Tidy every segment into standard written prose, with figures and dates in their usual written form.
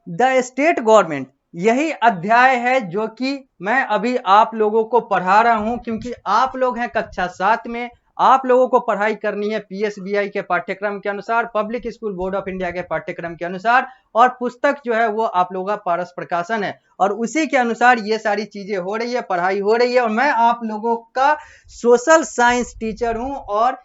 The state government, यही अध्याय है जो कि मैं अभी आप लोगों को पढ़ा रहा हूं, क्योंकि आप लोग हैं कक्षा 7 में, आप लोगों को पढ़ाई करनी है पीएसबीआई के पाठ्यक्रम के अनुसार, public school board of India के पाठ्यक्रम के अनुसार, और पुस्तक जो है वो आप लोगों का पारस प्रकाशन है, और उसी के अनुसार ये सारी चीजें हो रही है, पढ़ाई हो रही है। और मैं आप लोगों का सोशल साइंस टीचर हूं, और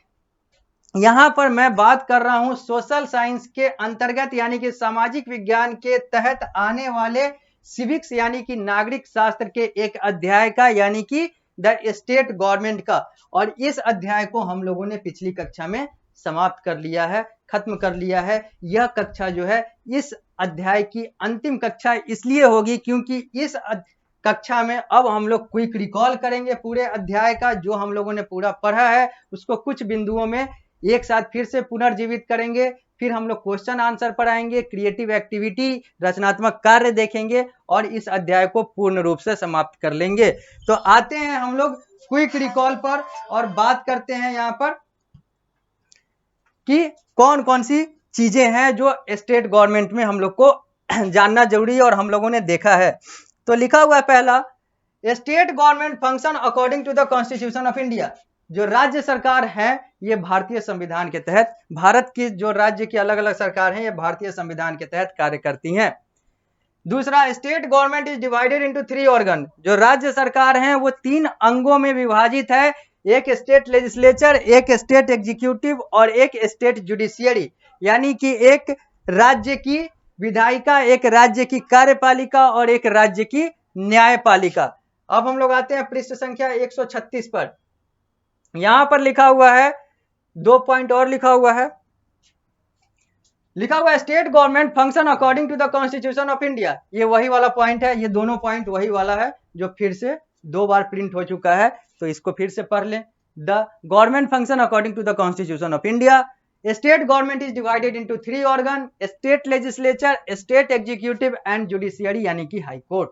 यहां पर मैं बात कर रहा हूं सोशल साइंस के अंतर्गत यानी कि सामाजिक विज्ञान के तहत आने वाले सिविक्स यानी कि नागरिक शास्त्र के एक अध्याय का, यानी कि द स्टेट गवर्नमेंट का। और इस अध्याय को हम लोगों ने पिछली कक्षा में समाप्त कर लिया है, खत्म कर लिया है। यह कक्षा जो है इस अध्याय की अंतिम कक्षा इसलिए होगी क्योंकि इस कक्षा में अब हम लोग क्विक रिकॉल करेंगे पूरे अध्याय का, जो हम लोगों ने पूरा पढ़ा है उसको कुछ बिंदुओं में एक साथ फिर से पुनर्जीवित करेंगे। फिर हम लोग क्वेश्चन आंसर पढ़ाएंगे, क्रिएटिव एक्टिविटी, रचनात्मक कार्य देखेंगे, और इस अध्याय को पूर्ण रूप से समाप्त कर लेंगे। तो आते हैं हम लोग क्विक रिकॉल पर और बात करते हैं यहाँ पर कि कौन कौन सी चीजें हैं जो स्टेट गवर्नमेंट में हम लोग को जानना जरूरी है और हम लोगों ने देखा है। तो लिखा हुआ है पहला, state government function according to the constitution of India. जो राज्य सरकार है ये भारतीय संविधान के तहत, भारत की जो राज्य की अलग अलग सरकार है ये भारतीय संविधान के तहत कार्य करती हैं। दूसरा, state government is divided into 3 organ. जो राज्य सरकार है वो 3 अंगों में विभाजित है, एक स्टेट लेजिस्लेचर, एक स्टेट एग्जीक्यूटिव और एक स्टेट जुडिशियरी। यानी कि एक राज्य की विधायिका, एक राज्य की कार्यपालिका और एक राज्य की न्यायपालिका। अब हम लोग आते हैं पृष्ठ संख्या 136 पर। यहां पर लिखा हुआ है 2 पॉइंट और लिखा हुआ है, state government function according to the constitution of India. ये वही वाला पॉइंट है, ये दोनों पॉइंट वही वाला है जो फिर से 2 बार प्रिंट हो चुका है, तो इसको फिर से पढ़ लें। The government function according to the constitution of India, state government is divided into 3 organ, state legislature, state executive and judiciary यानी कि हाई कोर्ट।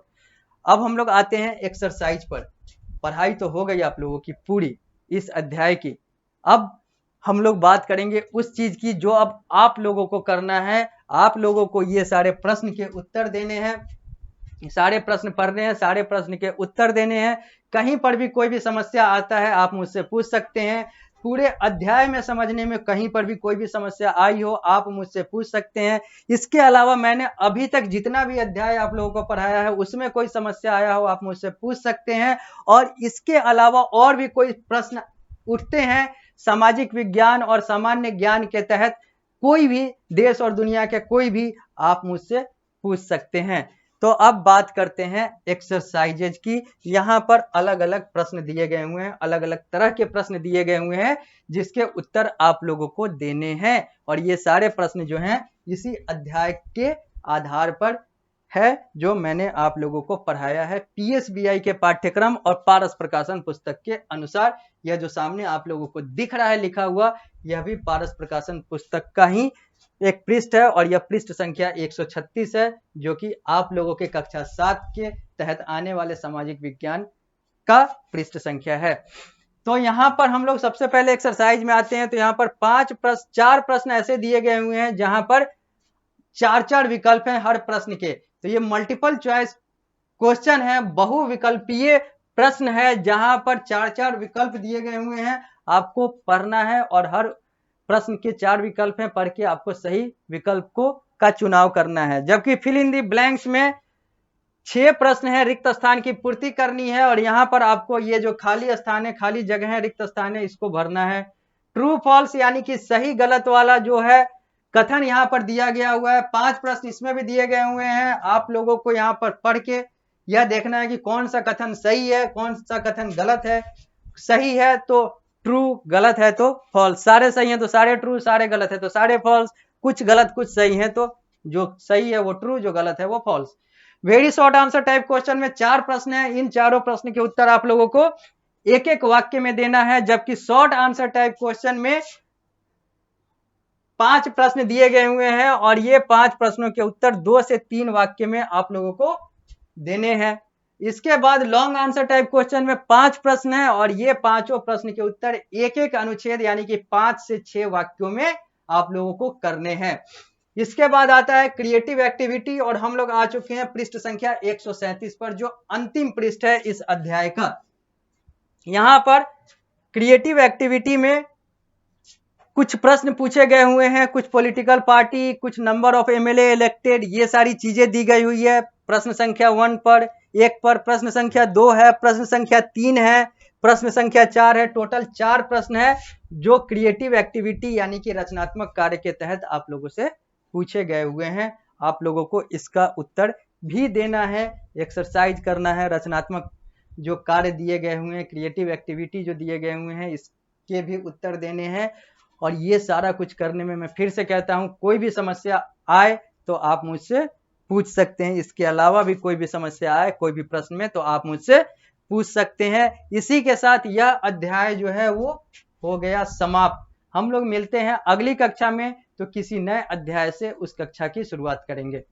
अब हम लोग आते हैं एक्सरसाइज पर। पढ़ाई तो हो गई आप लोगों की पूरी इस अध्याय की। अब हम लोग बात करेंगे उस चीज की जो अब आप लोगों को करना है। आप लोगों को ये सारे प्रश्न के उत्तर देने हैं, सारे प्रश्न पढ़ने हैं, सारे प्रश्न के उत्तर देने हैं। कहीं पर भी कोई भी समस्या आता है आप मुझसे पूछ सकते हैं। पूरे अध्याय में समझने में कहीं पर भी कोई भी समस्या आई हो आप मुझसे पूछ सकते हैं। इसके अलावा मैंने अभी तक जितना भी अध्याय आप लोगों को पढ़ाया है उसमें कोई समस्या आया हो आप मुझसे पूछ सकते हैं। और इसके अलावा और भी कोई प्रश्न उठते हैं सामाजिक विज्ञान और सामान्य ज्ञान के तहत, कोई भी देश और दुनिया के कोई भी आप मुझसे पूछ सकते हैं। तो अब बात करते हैं एक्सरसाइजेज की। यहाँ पर अलग अलग प्रश्न दिए गए हुए हैं, अलग अलग तरह के प्रश्न दिए गए हुए हैं जिसके उत्तर आप लोगों को देने हैं। और ये सारे प्रश्न जो हैं इसी अध्याय के आधार पर है जो मैंने आप लोगों को पढ़ाया है पीएसबीआई के पाठ्यक्रम और पारस प्रकाशन पुस्तक के अनुसार। यह जो सामने आप लोगों को दिख रहा है लिखा हुआ, यह भी पारस प्रकाशन पुस्तक का ही एक पृष्ठ है और यह पृष्ठ संख्या 136 है, जो कि आप लोगों के कक्षा 7 के तहत आने वाले सामाजिक विज्ञान का पृष्ठ संख्या है। तो यहाँ पर हम लोग सबसे पहले एक्सरसाइज में आते हैं। तो यहाँ पर 4 प्रश्न ऐसे दिए गए हुए हैं जहां पर 4 विकल्प हैं हर प्रश्न के। तो ये मल्टीपल चॉइस क्वेश्चन है, बहुविकल्पीय प्रश्न है जहां पर 4 विकल्प दिए गए हुए हैं। आपको पढ़ना है और हर प्रश्न के 4 विकल्प हैं, पढ़ के आपको सही विकल्प का चुनाव करना है। जबकि फिल इन दी ब्लैंक्स में 6 प्रश्न है, रिक्त स्थान की पूर्ति करनी है। और यहाँ पर आपको ये जो खाली स्थान है, खाली जगह है, रिक्त स्थान है, इसको भरना है। ट्रू फॉल्स यानी कि सही गलत वाला जो है कथन यहाँ पर दिया गया हुआ है। 5 प्रश्न इसमें भी दिए गए हुए हैं। आप लोगों को यहाँ पर पढ़ के यह देखना है कि कौन सा कथन सही है, कौन सा कथन गलत है। सही है तो ट्रू, गलत है तो फॉल्स। सारे सही है तो सारे ट्रू, सारे गलत है तो सारे फॉल्स। कुछ गलत कुछ सही है तो जो सही है वो ट्रू, जो गलत है वो false. Very short answer type question में 4 प्रश्न है। इन चारों प्रश्न के उत्तर आप लोगों को एक एक वाक्य में देना है। जबकि शॉर्ट आंसर टाइप क्वेश्चन में 5 प्रश्न दिए गए हुए हैं और ये 5 प्रश्नों के उत्तर 2 से 3 वाक्य में आप लोगों को देने हैं। इसके बाद लॉन्ग आंसर टाइप क्वेश्चन में 5 प्रश्न है और ये पांचों प्रश्न के उत्तर एक एक अनुच्छेद यानी कि 5 से 6 वाक्यों में आप लोगों को करने हैं। इसके बाद आता है क्रिएटिव एक्टिविटी और हम लोग आ चुके हैं पृष्ठ संख्या 137 पर, जो अंतिम पृष्ठ है इस अध्याय का। यहां पर क्रिएटिव एक्टिविटी में कुछ प्रश्न पूछे गए हुए हैं, कुछ पॉलिटिकल पार्टी, कुछ नंबर ऑफ एमएलए इलेक्टेड, ये सारी चीजें दी गई हुई है। प्रश्न संख्या 1 पर, 1 पर, प्रश्न संख्या 2 है, प्रश्न संख्या 3 है, प्रश्न संख्या 4 है। टोटल 4 प्रश्न है जो क्रिएटिव एक्टिविटी यानी कि रचनात्मक कार्य के तहत आप लोगों से पूछे गए हुए हैं। आप लोगों को इसका उत्तर भी देना है, एक्सरसाइज करना है, रचनात्मक जो कार्य दिए गए हुए हैं, क्रिएटिव एक्टिविटी जो दिए गए हुए हैं, इसके भी उत्तर देने हैं। और ये सारा कुछ करने में मैं फिर से कहता हूं, कोई भी समस्या आए तो आप मुझसे पूछ सकते हैं। इसके अलावा भी कोई भी समस्या आए कोई भी प्रश्न में तो आप मुझसे पूछ सकते हैं। इसी के साथ यह अध्याय जो है वो हो गया समाप्त। हम लोग मिलते हैं अगली कक्षा में, तो किसी नए अध्याय से उस कक्षा की शुरुआत करेंगे।